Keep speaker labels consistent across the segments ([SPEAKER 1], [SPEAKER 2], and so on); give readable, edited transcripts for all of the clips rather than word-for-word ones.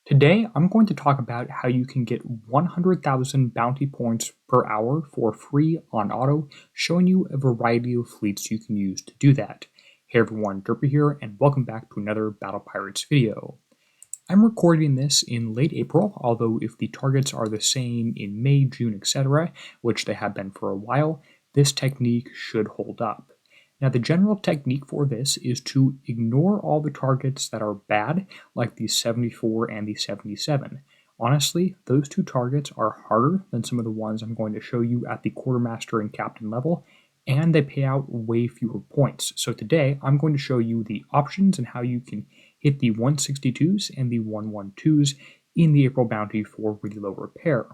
[SPEAKER 1] Today, I'm going to talk about how you can get 100,000 bounty points per hour for free on auto, showing you a variety of fleets you can use to do that. Hey everyone, Derpy here, and welcome back to another Battle Pirates video. I'm recording this in late April, although if the targets are the same in May, June, etc., which they have been for a while, this technique should hold up. Now, the general technique for this is to ignore all the targets that are bad, like the 74 and the 77. Honestly, those two targets are harder than some of the ones I'm going to show you at the quartermaster and captain level, and they pay out way fewer points. So today, I'm going to show you the options and how you can hit the 162s and the 112s in the April bounty for really low repair.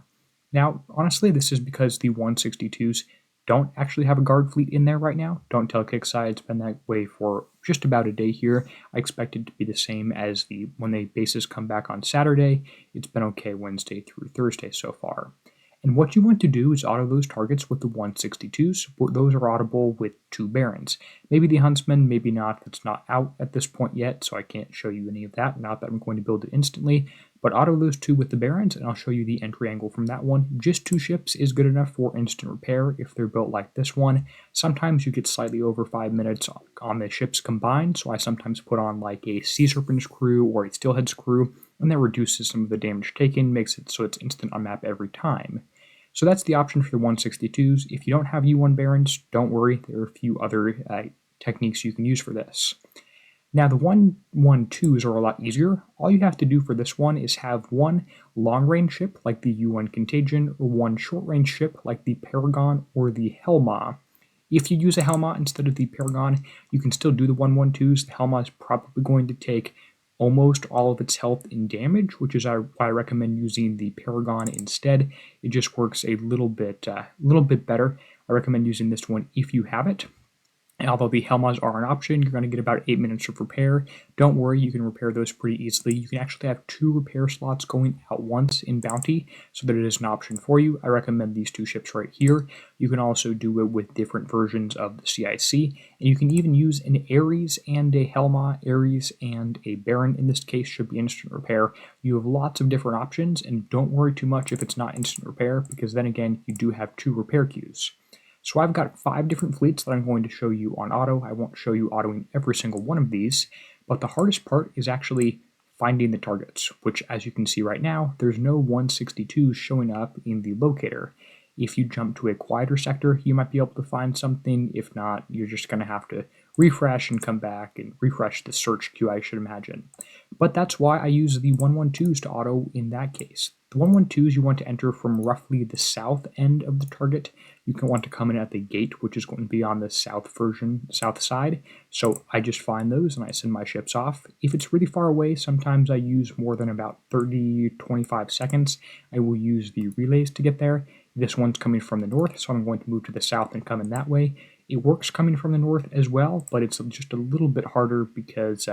[SPEAKER 1] Now, honestly, this is because the 162s don't actually have a guard fleet in there right now. Don't tell Kixeye, it's been that way for just about a day here. I expect it to be the same as when the bases come back on Saturday. It's been okay Wednesday through Thursday so far. And what you want to do is auto those targets with the 162s. Those are audible with 2 Barons. Maybe the Huntsman, maybe not. It's not out at this point yet, so I can't show you any of that. Not that I'm going to build it instantly, but auto those 2 with the Barons, and I'll show you the entry angle from that one. Just 2 ships is good enough for instant repair if they're built like this one. Sometimes you get slightly over 5 minutes on the ships combined, so I sometimes put on like a Sea Serpent's crew or a Steelhead's crew, and that reduces some of the damage taken, makes it so it's instant on map every time. So that's the option for the 162s. If you don't have U1 Barons, don't worry, there are a few other techniques you can use for this. Now the 112s are a lot easier. All you have to do for this one is have one long-range ship like the U1 Contagion or one short-range ship like the Paragon or the Hellmaw. If you use a Hellmaw instead of the Paragon, you can still do the 112s. The Hellmaw is probably going to take almost all of its health in damage, which is why I recommend using the Paragon instead. It just works a little bit better. I recommend using this one if you have it. And although the Hellmaws are an option, you're going to get about 8 minutes of repair. Don't worry, you can repair those pretty easily. You can actually have 2 repair slots going at once in Bounty, so that it is an option for you. I recommend these 2 ships right here. You can also do it with different versions of the CIC, and you can even use an Aries and a Hellmaw. Aries and a Baron, in this case, should be instant repair. You have lots of different options, and don't worry too much if it's not instant repair, because then again, you do have 2 repair queues. So I've got 5 different fleets that I'm going to show you on auto. I won't show you autoing every single one of these, but the hardest part is actually finding the targets, which as you can see right now, there's no 162s showing up in the locator. If you jump to a quieter sector, you might be able to find something. If not, you're just going to have to refresh and come back and refresh the search queue, I should imagine. But that's why I use the 112s to auto in that case. The 112s you want to enter from roughly the south end of the target. You can want to come in at the gate, which is going to be on the south side. So I just find those and I send my ships off. If it's really far away, sometimes I use more than about 30-25 seconds. I will use the relays to get there. This one's coming from the north, so I'm going to move to the south and come in that way. It works coming from the north as well, but it's just a little bit harder because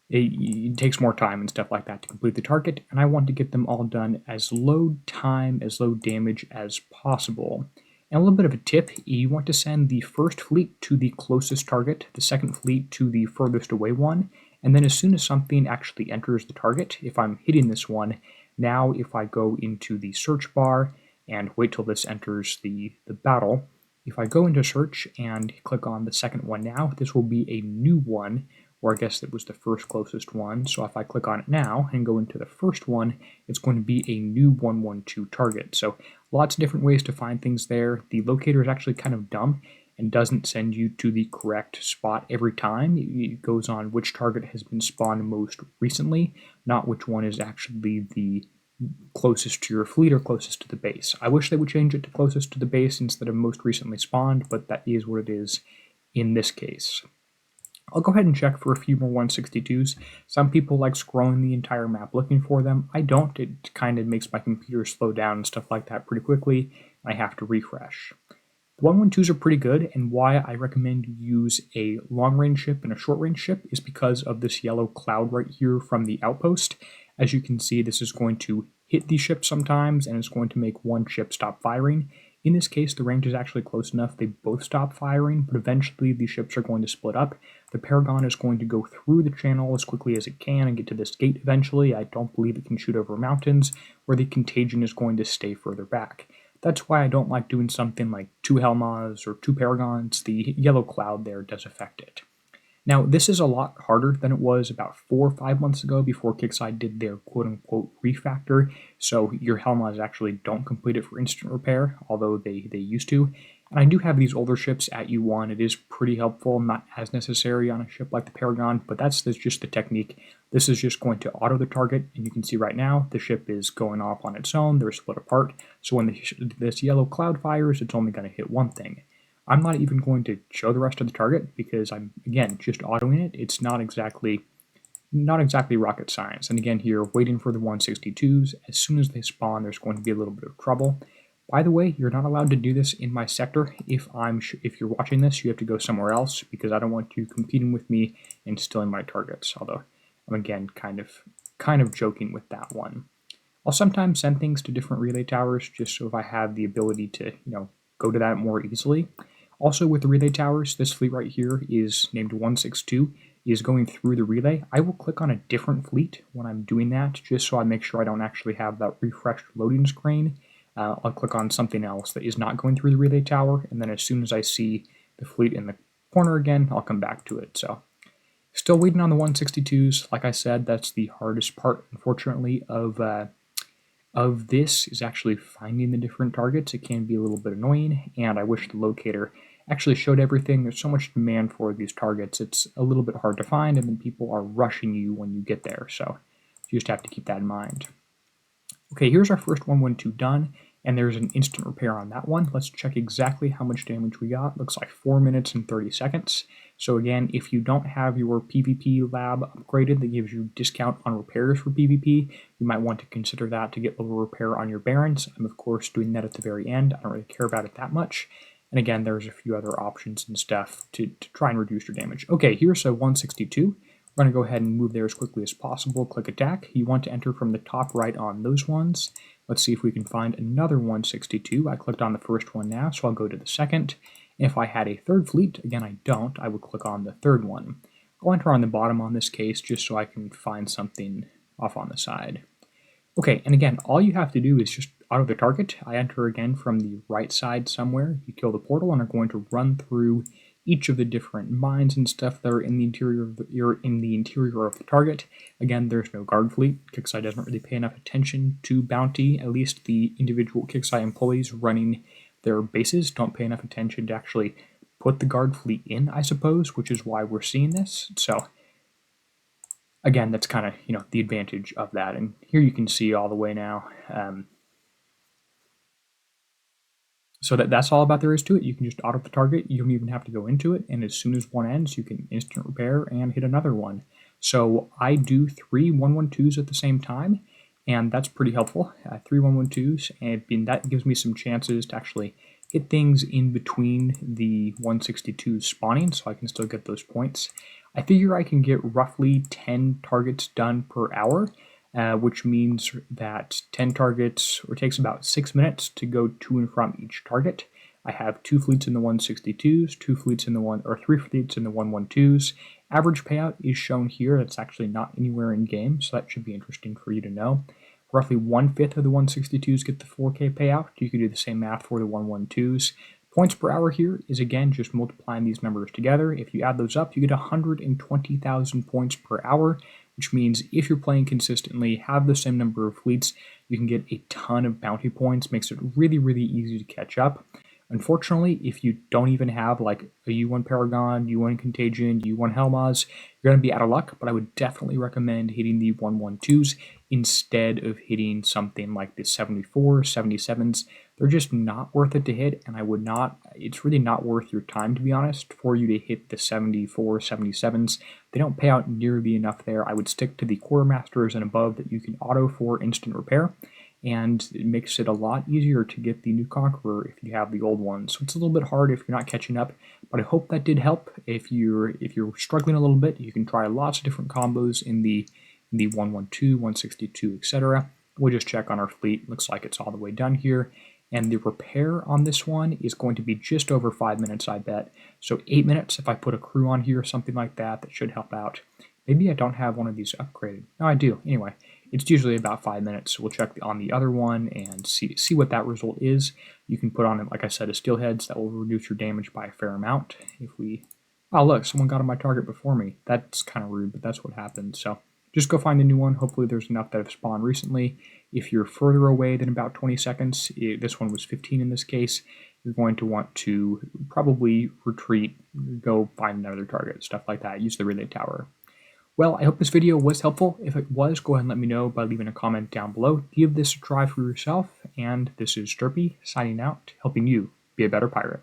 [SPEAKER 1] it takes more time and stuff like that to complete the target, and I want to get them all done as low time, as low damage as possible. And a little bit of a tip, you want to send the first fleet to the closest target, the second fleet to the furthest away one, and then as soon as something actually enters the target, if I'm hitting this one, now if I go into the search bar and wait till this enters the battle, if I go into search and click on the second one now, this will be a new one, or I guess that was the first closest one. So if I click on it now and go into the first one, it's going to be a new 112 target. So lots of different ways to find things there. The locator is actually kind of dumb and doesn't send you to the correct spot every time. It goes on which target has been spawned most recently, not which one is actually the closest to your fleet or closest to the base. I wish they would change it to closest to the base instead of most recently spawned, but that is what it is in this case. I'll go ahead and check for a few more 162s. Some people like scrolling the entire map looking for them. I don't. It kind of makes my computer slow down and stuff like that pretty quickly. I have to refresh. The 112s are pretty good, and why I recommend you use a long-range ship and a short-range ship is because of this yellow cloud right here from the outpost. As you can see, this is going to hit the ship sometimes, and it's going to make one ship stop firing. In this case, the range is actually close enough. They both stop firing, but eventually the ships are going to split up. The Paragon is going to go through the channel as quickly as it can and get to this gate eventually. I don't believe it can shoot over mountains, where the Contagion is going to stay further back. That's why I don't like doing something like 2 Hellmaws or 2 Paragons. The yellow cloud there does affect it. Now, this is a lot harder than it was about 4 or 5 months ago before Kixeye did their quote-unquote refactor, so your Hellmaws actually don't complete it for instant repair, although they used to. And I do have these older ships at U1. It is pretty helpful, not as necessary on a ship like the Paragon, but that's just the technique. This is just going to auto the target, and you can see right now the ship is going off on its own. They're split apart, so when this yellow cloud fires, it's only going to hit one thing. I'm not even going to show the rest of the target because I'm, again, just autoing it. It's not exactly rocket science. And again here, waiting for the 162s. As soon as they spawn, there's going to be a little bit of trouble. By the way, you're not allowed to do this in my sector. If you're watching this, you have to go somewhere else because I don't want you competing with me and stealing my targets. Although I'm again kind of joking with that one. I'll sometimes send things to different relay towers just so if I have the ability to, go to that more easily. Also with the relay towers, this fleet right here is named 162, is going through the relay. I will click on a different fleet when I'm doing that, just so I make sure I don't actually have that refreshed loading screen. I'll click on something else that is not going through the relay tower, and then as soon as I see the fleet in the corner again, I'll come back to it. So, still waiting on the 162s. Like I said, that's the hardest part, unfortunately, of this is actually finding the different targets. It can be a little bit annoying, and I wish the locator actually showed everything. There's so much demand for these targets, it's a little bit hard to find, and then people are rushing you when you get there, so you just have to keep that in mind. Okay, here's our first 112 done, and there's an instant repair on that one. Let's check exactly how much damage we got. Looks like 4 minutes and 30 seconds. So again, if you don't have your PvP lab upgraded that gives you discount on repairs for PvP, you might want to consider that to get lower repair on your Barons. I'm of course doing that at the very end. I don't really care about it that much. And again, there's a few other options and stuff to try and reduce your damage. Okay, here's a 162. We're going to go ahead and move there as quickly as possible. Click attack. You want to enter from the top right on those ones. Let's see if we can find another 162. I clicked on the first one now, so I'll go to the second. If I had a third fleet, again I don't, I would click on the third one. I'll enter on the bottom on this case just so I can find something off on the side. Okay, and again, all you have to do is just auto the target. I enter again from the right side somewhere. You kill the portal and are going to run through each of the different mines and stuff that are in the interior of the target. Again, there's no guard fleet. Kixeye doesn't really pay enough attention to bounty. At least the individual Kixeye employees running their bases don't pay enough attention to actually put the guard fleet in, I suppose, which is why we're seeing this. So again, that's kind of, the advantage of that. And here you can see all the way now. So that's all about there is to it. You can just auto the target. You don't even have to go into it. And as soon as one ends, you can instant repair and hit another one. So I do 3 112s at the same time, and that's pretty helpful. 3 112s, and that gives me some chances to actually hit things in between the 162s spawning, so I can still get those points. I figure I can get roughly 10 targets done per hour, which means that 10 targets, or it takes about 6 minutes to go to and from each target. I have 2 fleets in the 162s, 3 fleets in the 112s. Average payout is shown here. That's actually not anywhere in game, so that should be interesting for you to know. Roughly 1/5 of the 162s get the 4K payout. You can do the same math for the 112s. Points per hour here is again just multiplying these numbers together. If you add those up, you get 120,000 points per hour, which means if you're playing consistently, have the same number of fleets, you can get a ton of bounty points. Makes it really, really easy to catch up. Unfortunately, if you don't even have like a U1 Paragon, U1 Contagion, U1 Hellmaws, you're going to be out of luck, but I would definitely recommend hitting the 112s instead of hitting something like the 74, 77s. They're just not worth it to hit, and it's really not worth your time, to be honest, for you to hit the 74, 77s. They don't pay out nearly enough there. I would stick to the Quartermasters and above that you can auto for instant repair, and it makes it a lot easier to get the new Conqueror if you have the old one. So it's a little bit hard if you're not catching up, but I hope that did help. If you're struggling a little bit, you can try lots of different combos in the 112, 162, etc. We'll just check on our fleet. Looks like it's all the way done here. and the repair on this one is going to be just over 5 minutes, I bet. So 8 minutes if I put a crew on here or something like that. That should help out. Maybe I don't have one of these upgraded. No, I do. Anyway, it's usually about 5 minutes. So we'll check on the other one and see what that result is. You can put on, like I said, a steelheads that will reduce your damage by a fair amount. If we, oh look, someone got on my target before me. That's kind of rude, but that's what happened. So just go find a new one. Hopefully there's enough that have spawned recently. If you're further away than about 20 seconds, this one was 15 in this case, you're going to want to probably retreat, go find another target, stuff like that. Use the relay tower. Well, I hope this video was helpful. If it was, go ahead and let me know by leaving a comment down below. Give this a try for yourself. And this is Derpy signing out, helping you be a better pirate.